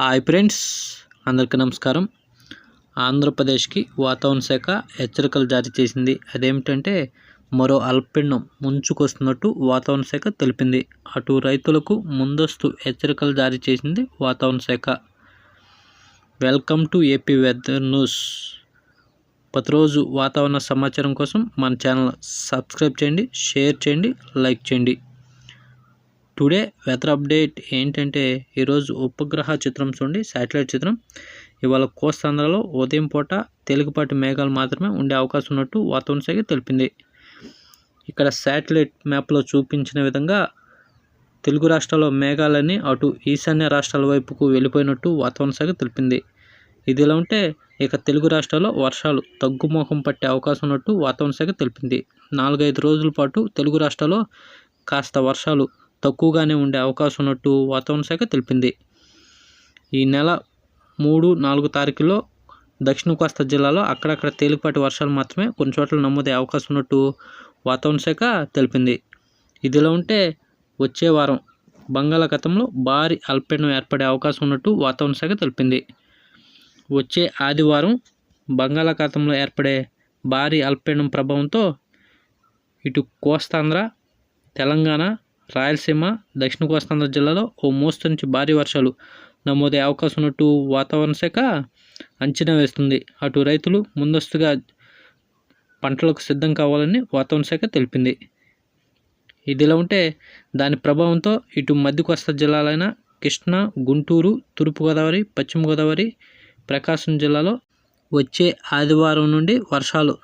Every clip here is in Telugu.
హాయ్ ఫ్రెండ్స్, అందరికీ నమస్కారం. ఆంధ్రప్రదేశ్కి వాతావరణ శాఖ హెచ్చరికలు జారీ చేసింది. అదేమిటంటే మరో అల్పపీడనం ముంచుకొస్తున్నట్టు వాతావరణ శాఖ తెలిపింది. అటు రైతులకు ముందస్తు హెచ్చరికలు జారీ చేసింది వాతావరణ శాఖ. Welcome to AP weather news. ప్రతిరోజు వాతావరణ సమాచారం కోసం మన ఛానల్ సబ్స్క్రైబ్ చేయండి, షేర్ చేయండి, లైక్ చేయండి. టుడే వెదర్ అప్డేట్ ఏంటంటే ఈరోజు ఉపగ్రహ చిత్రం చూడండి, శాటిలైట్ చిత్రం. ఇవాళ కోస్తాంధ్రలో ఉదయం పూట తేలికపాటి మేఘాలు మాత్రమే ఉండే అవకాశం ఉన్నట్టు వాతావరణ శాఖ తెలిపింది. ఇక్కడ శాటిలైట్ మ్యాప్లో చూపించిన విధంగా తెలుగు రాష్ట్రాల్లో మేఘాలన్నీ అటు ఈశాన్య రాష్ట్రాల వైపుకు వెళ్ళిపోయినట్టు వాతావరణ శాఖ తెలిపింది. ఇదిలా ఉంటే ఇక తెలుగు రాష్ట్రాల్లో వర్షాలు తగ్గుముఖం పట్టే అవకాశం ఉన్నట్టు వాతావరణ శాఖ తెలిపింది. 4-5 రోజుల పాటు తెలుగు రాష్ట్రాల్లో కాస్త వర్షాలు తక్కువగానే ఉండే అవకాశం ఉన్నట్టు వాతావరణ శాఖ తెలిపింది. ఈ నెల 3-4 తారీఖుల్లో దక్షిణ కోస్తా జిల్లాలో అక్కడక్కడ తేలికపాటి వర్షాలు మాత్రమే కొన్ని చోట్ల నమోదయ్యే అవకాశం ఉన్నట్టు వాతావరణ శాఖ తెలిపింది. ఇదిలా ఉంటే వచ్చే వారం బంగాళాఖాతంలో భారీ అల్పపీడనం ఏర్పడే అవకాశం ఉన్నట్టు వాతావరణ శాఖ తెలిపింది. వచ్చే ఆదివారం బంగాళాఖాతంలో ఏర్పడే భారీ అల్పపీడనం ప్రభావంతో ఇటు కోస్తాంధ్ర, తెలంగాణ, రాయలసీమ, దక్షిణ కోస్తాంధ్ర జిల్లాలో ఓ మోస్తరు నుంచి భారీ వర్షాలు నమోదయ్యే అవకాశం ఉన్నట్టు వాతావరణ శాఖ అంచనా వేస్తుంది. అటు రైతులు ముందస్తుగా పంటలకు సిద్ధం కావాలని వాతావరణ శాఖ తెలిపింది. ఇదిలా ఉంటే దాని ప్రభావంతో ఇటు మధ్య కోస్తా జిల్లాలైన కృష్ణా, గుంటూరు, తూర్పుగోదావరి, పశ్చిమ గోదావరి, ప్రకాశం జిల్లాలో వచ్చే ఆదివారం నుండి వర్షాలు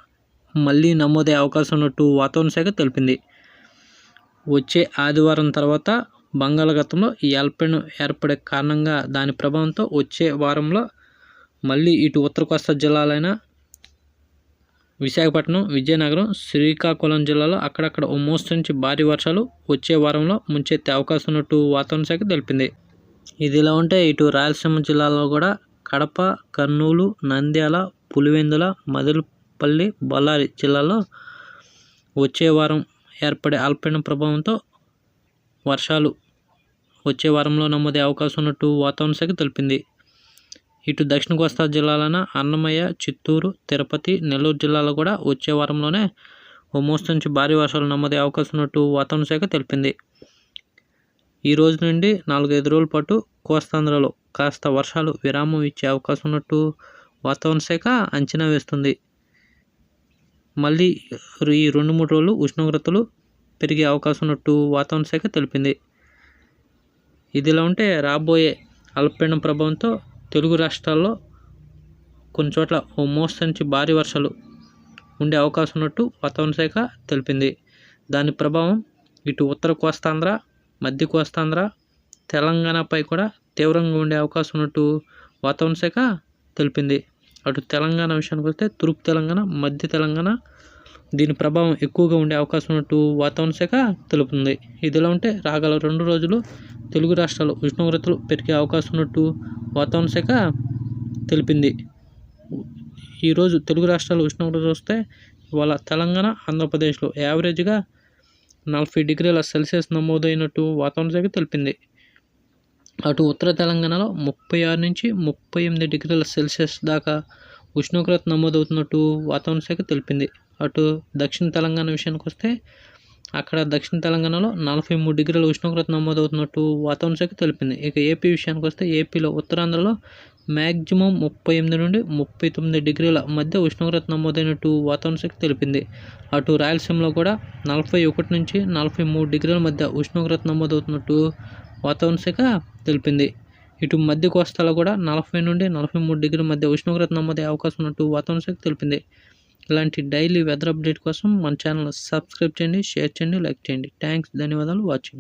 మళ్ళీ నమోదయ్యే అవకాశం ఉన్నట్టు వాతావరణ శాఖ తెలిపింది. వచ్చే ఆదివారం తర్వాత బంగాళాఖాతంలో ఈ అల్పపీడనం ఏర్పడే కారణంగా దాని ప్రభావంతో వచ్చే వారంలో మళ్ళీ ఇటు ఉత్తర కోస్తా జిల్లాలైన విశాఖపట్నం, విజయనగరం, శ్రీకాకుళం జిల్లాలో అక్కడక్కడ ఓ మోస్తరు నుంచి భారీ వర్షాలు వచ్చే వారంలో ముంచెత్తే అవకాశం ఉన్నట్టు వాతావరణ శాఖ తెలిపింది. ఇదిలా ఉంటే ఇటు రాయలసీమ జిల్లాలో కూడా కడప, కర్నూలు, నంద్యాల, పులివెందుల, మదనపల్లి, బళ్ళారి జిల్లాలో వచ్చే వారం ఏర్పడే అల్పపీడనం ప్రభావంతో వర్షాలు వచ్చే వారంలో నమోదయ్యే అవకాశం ఉన్నట్టు వాతావరణ శాఖ తెలిపింది. ఇటు దక్షిణ కోస్తా జిల్లాలైన అన్నమయ్య, చిత్తూరు, తిరుపతి, నెల్లూరు జిల్లాలో కూడా వచ్చే వారంలోనే ఓ మోస్తరు నుంచి భారీ వర్షాలు నమోదయ్యే అవకాశం ఉన్నట్టు వాతావరణ శాఖ తెలిపింది. ఈ రోజు నుండి 4-5 రోజుల పాటు కోస్తాంధ్రలో కాస్త వర్షాలు విరామం ఇచ్చే అవకాశం ఉన్నట్టు వాతావరణ శాఖ అంచనా వేస్తుంది. మళ్ళీ ఈ 2-3 రోజులు ఉష్ణోగ్రతలు పెరిగే అవకాశం ఉన్నట్టు వాతావరణ శాఖ తెలిపింది. ఇదిలా ఉంటే రాబోయే అల్పపీడనం ప్రభావంతో తెలుగు రాష్ట్రాల్లో కొన్ని చోట్ల ఓ మోస్తరు నుంచి భారీ వర్షాలు ఉండే అవకాశం ఉన్నట్టు వాతావరణ శాఖ తెలిపింది. దాని ప్రభావం ఇటు ఉత్తర కోస్తాంధ్ర, మధ్య కోస్తాంధ్ర, తెలంగాణపై కూడా తీవ్రంగా ఉండే అవకాశం ఉన్నట్టు వాతావరణ శాఖ తెలిపింది. అటు తెలంగాణ విషయానికి వస్తే తూర్పు తెలంగాణ, మధ్య తెలంగాణ దీని ప్రభావం ఎక్కువగా ఉండే అవకాశం ఉన్నట్టు వాతావరణ శాఖ తెలుపుతుంది. ఇదిలా ఉంటే రాగల 2 రోజులు తెలుగు రాష్ట్రాల్లో ఉష్ణోగ్రతలు పెరిగే అవకాశం ఉన్నట్టు వాతావరణ శాఖ తెలిపింది. ఈరోజు తెలుగు రాష్ట్రాల్లో ఉష్ణోగ్రత వస్తే ఇవాళ తెలంగాణ, ఆంధ్రప్రదేశ్లో యావరేజ్గా 40 డిగ్రీల సెల్సియస్ నమోదైనట్టు వాతావరణ శాఖ తెలిపింది. అటు ఉత్తర తెలంగాణలో 36 నుంచి 38 డిగ్రీల సెల్సియస్ దాకా ఉష్ణోగ్రత నమోదవుతున్నట్టు వాతావరణ శాఖ తెలిపింది. అటు దక్షిణ తెలంగాణ విషయానికి వస్తే అక్కడ దక్షిణ తెలంగాణలో 43 డిగ్రీల ఉష్ణోగ్రత నమోదవుతున్నట్టు వాతావరణ శాఖ తెలిపింది. ఇక ఏపీ విషయానికి వస్తే ఏపీలో ఉత్తరాంధ్రలో మ్యాక్సిమం 38 నుండి 39 డిగ్రీల మధ్య ఉష్ణోగ్రత నమోదైనట్టు వాతావరణ శాఖ తెలిపింది. అటు రాయలసీమలో కూడా 41 నుంచి 43 డిగ్రీల మధ్య ఉష్ణోగ్రత నమోదవుతున్నట్టు వాతావరణ శాఖ తెలిపింది. ఇటు మధ్య కోస్తాలో కూడా 40 నుండి 43 డిగ్రీల మధ్య ఉష్ణోగ్రత నమోదయ్యే అవకాశం ఉన్నట్టు వాతావరణ శాఖ తెలిపింది. ఇలాంటి డైలీ వెదర్ అప్డేట్ కోసం మన ఛానల్ సబ్స్క్రైబ్ చేయండి, షేర్ చేయండి, లైక్ చేయండి. థ్యాంక్స్, ధన్యవాదాలు వాచింగ్.